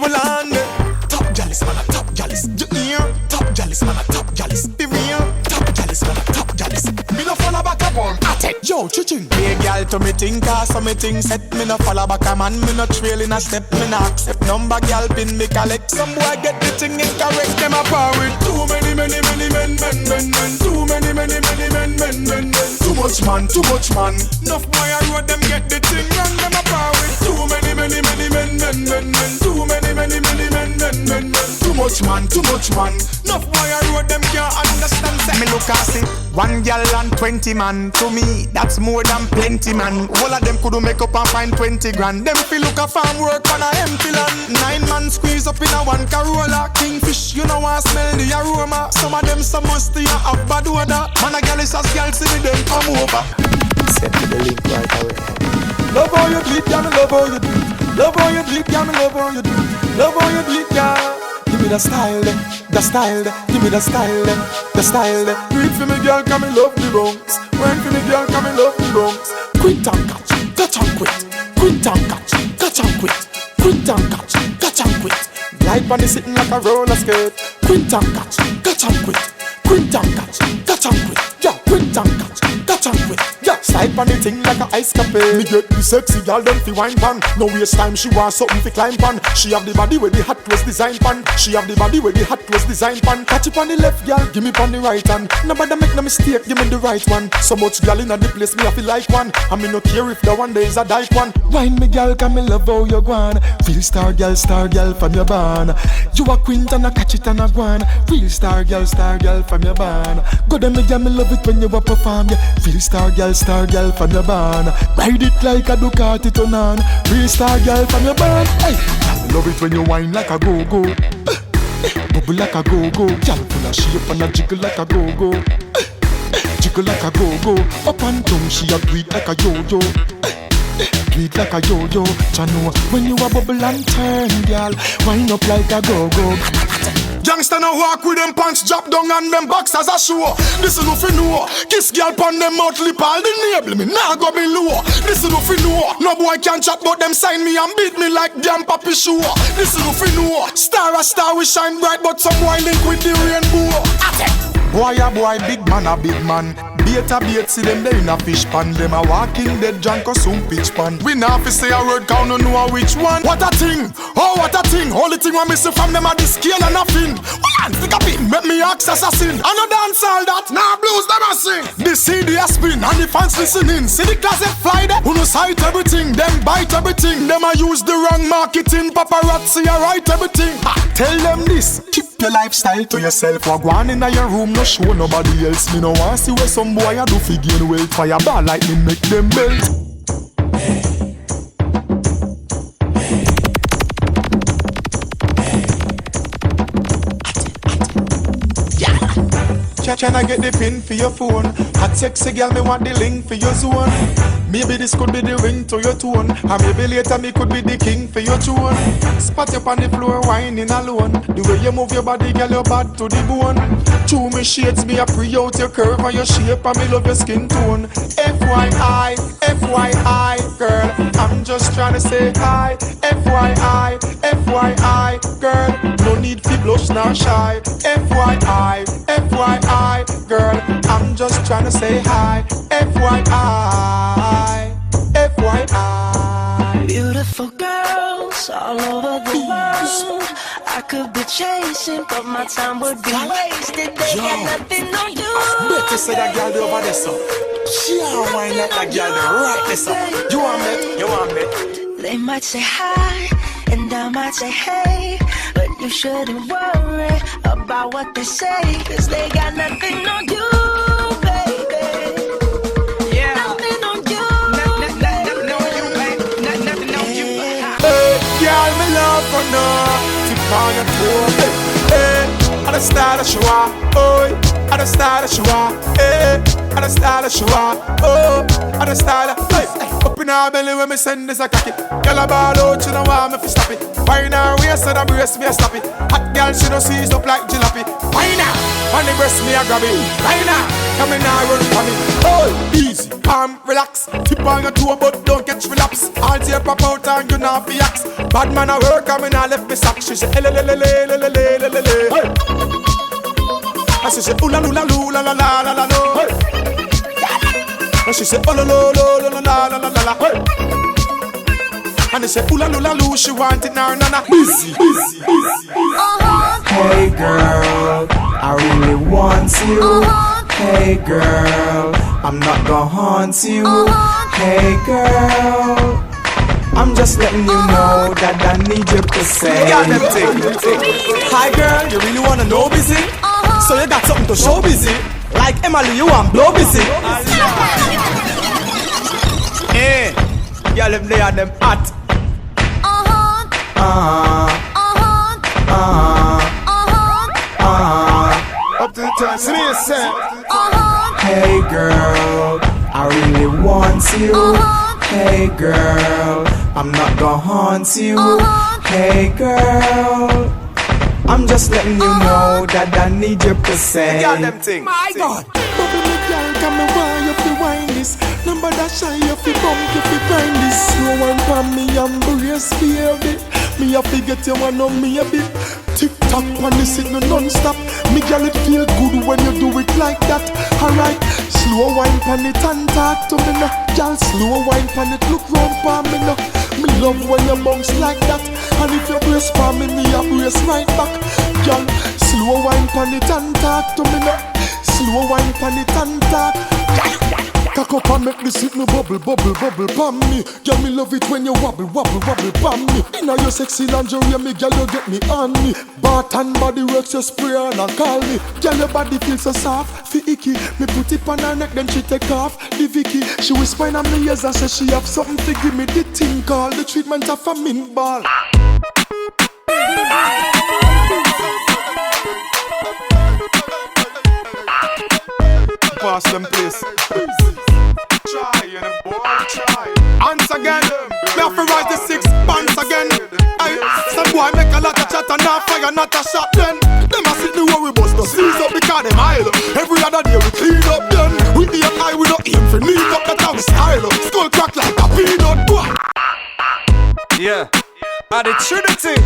well on me. Top jealous man, a top jealous. You hear? Top jealous man, a top jealous. The real top jealous man, a top jealous. Me no follow back a ball. Yo, chiching. Hey girl, to me think, so me think set. Me no follow back a man, me no trail in a step. Me no accept number girl pin me collect. Some boy get the thing incorrect. Them a power with too many men. Too many men. Too much man. Enough boy I road them get the thing wrong. Them a power with too many men. Too many men. Too much man. Enough boy I road them can't understand. Say me look and see 1 girl and 20 man. To me that's more than plenty man. All of them could make up and find 20 grand. Them feel look a farm work on a empty land. 9 man squeeze up in a 1 Corolla. Kingfish you know I smell the aroma. Some of them some musty and have bad odor. Man a girl is as girl see me them come over. Send me the link right away. Love how you bleed, yeah me love how you do. Love how you bleed, yeah me love how you do. Love how you bleed, yeah. Give me the style, give me the style, Read for me girl, come me love the bounce. Wine for me girl, come me love the bounce. Quit and catch and quit. Quit and catch and quit. Quit and catch and quit. Light bunny sitting like a roller skate. Quit and catch and quit. Quit and catch and quit. Yeah, quit and catch and quit. Yeah, slide on the thing like a ice cafe. Me get the sexy girl them fi wine pan. No waste time, she want something fi climb pan. She have the body with the hot clothes design pan. She have the body with the hot clothes design pan. Catch it on the left, girl, give me on the right hand. Nobody make no mistake, give me the right one. So much girl inna the place, me I feel like one. And me no care if the one day is a dyke one. Wine me girl, can me love how you gwan. Real star girl from your barn. You a queen and a catch it and a gwan. Real star girl from your barn. Go them me girl, me love it when you a perform. Yeah. Real star girl from your barn. Ride it like a Ducati turn on. Real star girl from your barn. Hey, I love it when you whine like a go-go. Bubble like a go-go. Girl full of shape and a jiggle like a go-go. Jiggle like a go-go. Up and down she a do it like a yo-yo. Do it like a yo-yo. Chano, when you a bubble and turn, girl, wind up like a go-go. Youngster now walk with them pants drop down and them boxers a show. This is no fi know. Kiss girl pon them mouth lip all the nable me nah go below. This is no fi know. No boy can chat but them sign me and beat me like damn papi show. This is no fi know. Star a star we shine bright but some boy link with the rainbow. Boy a boy, big man a big man. Bait a bait, see them there in a fish pan. Them a walking dead junk or some pitch pan. We nah fi say a word count no know which one. What a thing, oh what a thing. Only thing we missing from them a the scale and a fin. One, stick a pin, make me ask assassin. I no dance all that, nah blues them a sing. The CD a spin and the fans listening. See the cassette fly there, who no sight everything. Them bite everything, them a use the wrong marketing. Paparazzi a write everything. Ha, tell them this, keep your lifestyle to yourself. Or go on in your room, no show nobody else. Me no want see where some boy a do fi gain wealth. Fireball lightning make them melt. Tryna get the pin for your phone. Hot sexy girl, me want the link for your zone. Maybe this could be the ring to your tone. Or maybe later me could be the king for your tune. Spot you on the floor whining alone. The way you move your body, girl, you're bad to the bone. Chew me shades, me a pre out your curve and your shape and me love your skin tone. FYI, girl, I'm just tryna say hi. FYI, girl, no need to blush nor shy. FYI, girl, I'm just tryna say hi. FYI. Beautiful girls all over the world. I could be chasing, but my time would be wasted. They got nothing on you. Better say that girl over there, so. She don't whine like that girl right there, so. You want me? They might say hi, and I might say hey, but you shouldn't worry about what they say, 'cause they got nothing on you. Girl, me love for no tip on your toe. Hey, I the style of show up. Oh, I the style of show up. Hey, I the style of show up. Oh, I the style of. Hey, up in our belly when me send this a cocky. Girl, I ball out, you know why me fi stop it. Wine her waist breast and a brace me a slap it. Hot girl she don't seize up like jalopy. Why now? On the breast me a grab it. Why now? Come in now run for me. Oh, easy, calm, relax. Tip on your toe but don't catch relapse. All tear pop out and you not be axe. Bad man a work and me not left me sack. She say hey. I say ooh la la la la la la la la. And she say oh la la la la la la la la. And they say ooh la la la, she want it now, na. Busy. Hey girl, I really want you. Hey girl, I'm not gonna haunt you. Hey girl, I'm just letting you know that I need your pussy. Got them thing. Hi girl, you really wanna know busy? So you got something to show busy? Like Emily, you want blow busy? Hey, y'all them they are them hot. Up to the time, see me say. Hey girl, I really want you. Hey girl, I'm not gonna haunt you. Hey girl, I'm just letting you know that I need your pussy. Got them thing. My God. Bubble me girl, come and wine you fi wine this. Number that shy you fi bump you fi grind this. Slow and pan me embrace baby. Me a fi get you one on me a bit. Tick tock on the signal non-stop. Me girl it feel good when you do it like that. Alright, slow wine pan it and talk to me now. Girl slow wine pan it look round pan me now. Me love when you bounce like that. And if you brace for me, me a brace right back. Girl, slow wine pan it and talk to me now. Slow wine pan it and talk. Cock up and make me sit no bubble pan me. Girl, me love it when you wobble pan me. Inna your sexy lingerie, me girl, you get me on me. Bath and body works, you spray on and call me. Girl, your body feels so soft, fi icky. Me put it on her neck, then she take off the Vicky. She whisper in my ears and say she have something to give me the thing called the treatment of a mint ball. Pass them place. Try and a boy try. Once again, me have to rise the 6 pants again. Aye, some boy make a lot of chat and not fire, not a shot then. Them a sit the worry bus, no seize up because them aisle. Every other day we clean up then. We aim high, we don't aim for need up, that's how we style up. Skull crack like a peanut. Yeah, at the Trinity.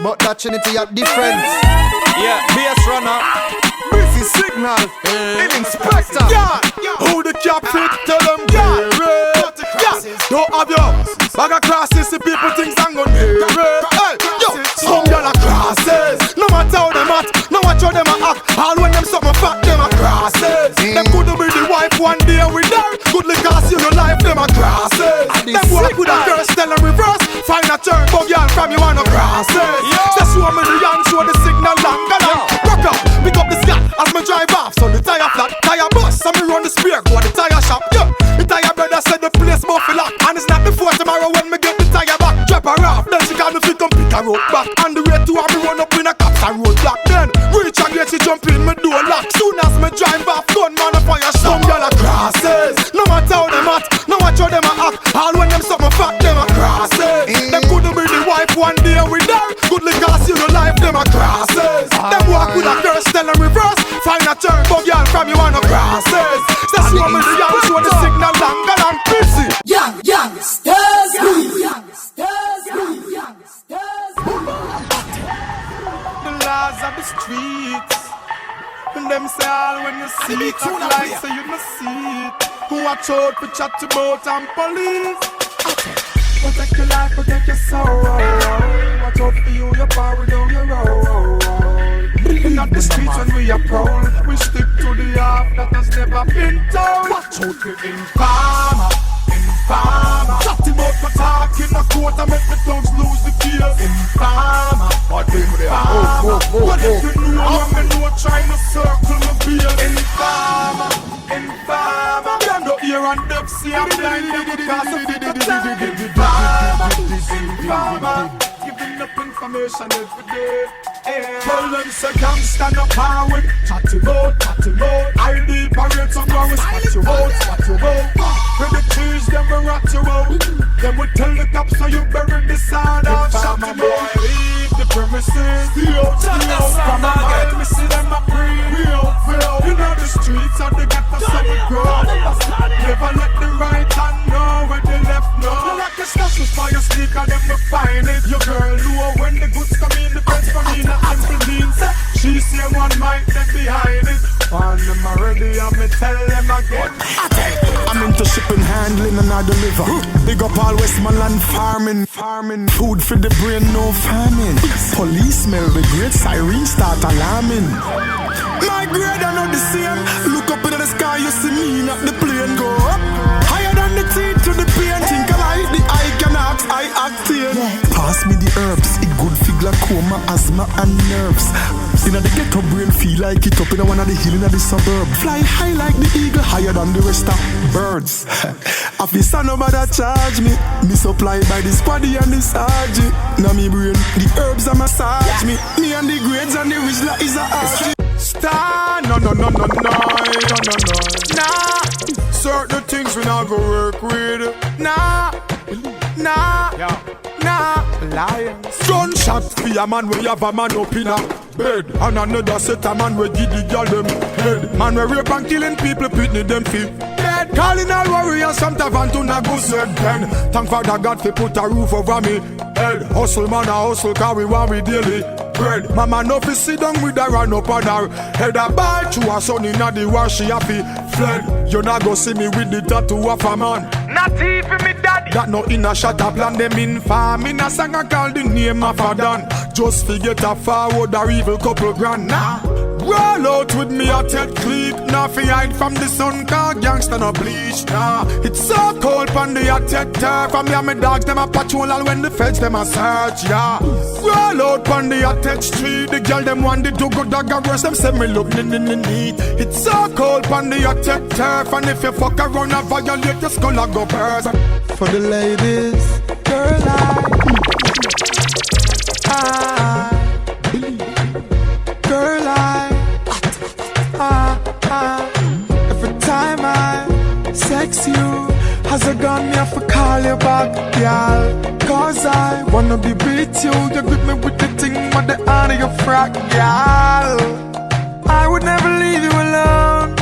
But that Trinity are different. Yeah, BS runner. Busy signal, inspector. Yeah, who the cap fit? Tell them, yeah. Don't have your bag of crosses. The people think I'm gonna hear it. Hey, yo, some y'all are crosses. No matter how them act, no matter how them act. All when them something fat, them are crosses. Them couldn't be the wife one day with her. Goodly cost you your life, them are crosses. Them walk with a curse, tell them reverse. Find a turn, bug y'all from you on a crosses. Just show me the young, show the signal longer than. Rock up, pick up the scat as me drive off. So the tire flat, tire bust. So me run the spear, go to the tire shop. Yeah, the tire brother said the place buffy lock. And it's not before tomorrow when me get the tire back. Drop her off, then she call me fi come pick her road back. On the way to her, me run up in a cops and road block. Then reach her gate, she jump in, me door lock. Soon as me drive off, gun man a fire shot. Some y'all are crosses. No matter how them act, no matter how them act. All when them something fat, them are crosses. Them couldn't be the wife one day with her. Goodly cost you your life, them are crosses. Them walk with a curse, tell them reverse. Find a turn, bug y'all from you on a crosses. That's why me the young show the signal longer than busy. Youngsters. The laws of the streets. And them say all when you see it, act like so you must see it. Who watch out for chat about and police. Protect your life, protect your soul. Watch out for you, your power down your road. Not the streets when we are proud. We stick to the art that has never been told. Watch out for informer. Chatting about my talk in a court and make the tongues lose the gears. Informer. What if you know I'm a no trying to circle my beard. Informer. Stand up here and them see I'm blind because of the Informer. Giving up information every day. Tell them say can't stand up power. Chat him out. ID parade some more spot you out. When the trees them will rot you out. Them will tell the cops so you bury the sound of shot him out. Leave the tell them again. I'm into shipping, handling, and I deliver. Big up all Westmoreland farming. Food for the brain, no famine. Police smell the great siren start alarming. My grade are not the same. Look up into the sky, you see me, not the plane. Go up higher than the teeth to the pain. Think alike, the eye can act, I acting. Pass me the herbs, it good for glaucoma, asthma and nerves. Inna the ghetto brain feel like it up in one of the hill inna the suburb. Fly high like the eagle, higher than the rest of birds. Officer nobody charge me. Me supply by the squaddy and the sergeant. Now me brain, the herbs a massage me. Me and the grades and the rizla is a arch. Star, no. Nah, certain things we not go work with. Nah, lions. Gunshot for a man where you have a man up in a bed. And another set a man where give the girl them head. Man where rape and killing people, pitney them feel dead. Calling all warriors from Tavan to Naguset pen. Thank Father God for put a roof over me head. Hustle man a hustle cause we want we daily bread. Mama no fi sit down with her run up on her head. A ball to her son inna the war she happy fled. You not go see me with the tattoo of a man. Not even me daddy. That no in a shot up plan them in farm. In a song I call the name of a dan. Just forget a forward or evil couple grand. Nah, roll out with me a Ted click. Nah fi hide from the sun car gangsta no bleach. Nah, it's so cold pon the attack turf. From me and me dogs them a patrol all when the feds them a search. Yeah, roll out pon the attack street. The girl them want the do good dog a rest. Them say me look neat. It's so cold pon the attack turf. And if you fuck around and violate your skull a go burst. For the ladies, girl every time I sex you, has a gun me have to call you back, girl. Cause I wanna be with you. You grip me with the thing with the honor your frack, girl. I would never leave you alone.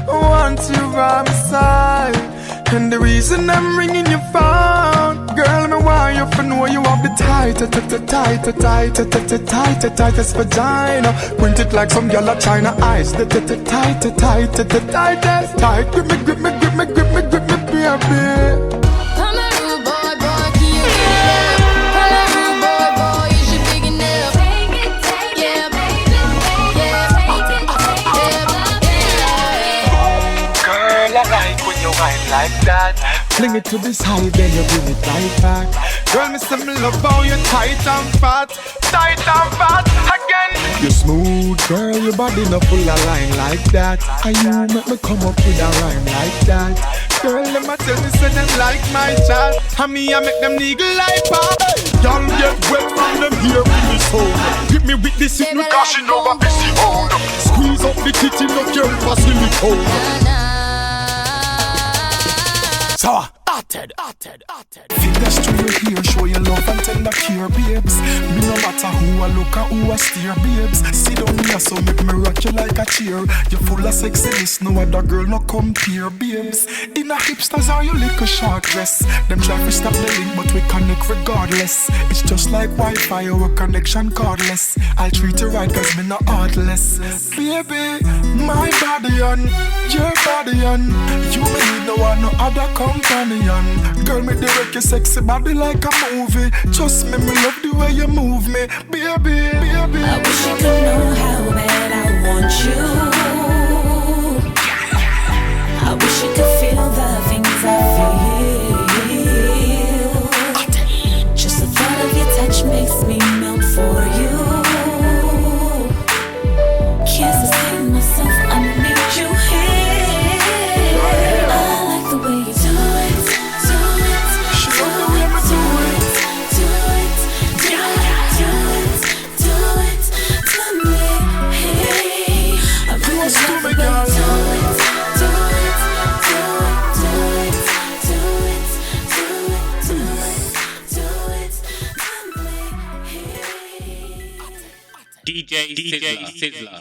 I want you by my side. And the reason I'm ringing your phone, girl, me want you to know you have the tightest vagina. Print it like some girl at China eyes. The tightest. Grip me, baby. Like that, fling it to the side, then you bring it right back. Girl, me say me love how you tight and fat again. You smooth, girl, your body no full of line like that. And you make me come up with a rhyme like that. Girl, them a tell me say them like my chat. And me I make them nigga like pop. Y'all get wet from them here in this hole. Hit me with this hit, me cashing over busy hold. Squeeze up the titty, no care for silicone. So, Atted. Fingers to your ear, show your love and tender care, babes. Me no matter who I look at, who I steer, babes. Sit down here, so make me rock you like a chair. You're full of sexiness, no other girl no compare, babes. In a hipsters are you little short dress. Them try to stop the link, but we connect regardless. It's just like Wi-Fi, our connection cordless. I'll treat you right, cause me no heartless. Baby, my body on, your body on. You may need no one, no other companion. Girl, me direct your sexy body like a movie. Trust me, me love the way you move me, baby. I wish you could know how bad I want you. I wish you could feel the things I feel. Just the thought of your touch makes me melt for you. Can't sustain myself, I need you here. I like the way you do it. DJ Sizzler.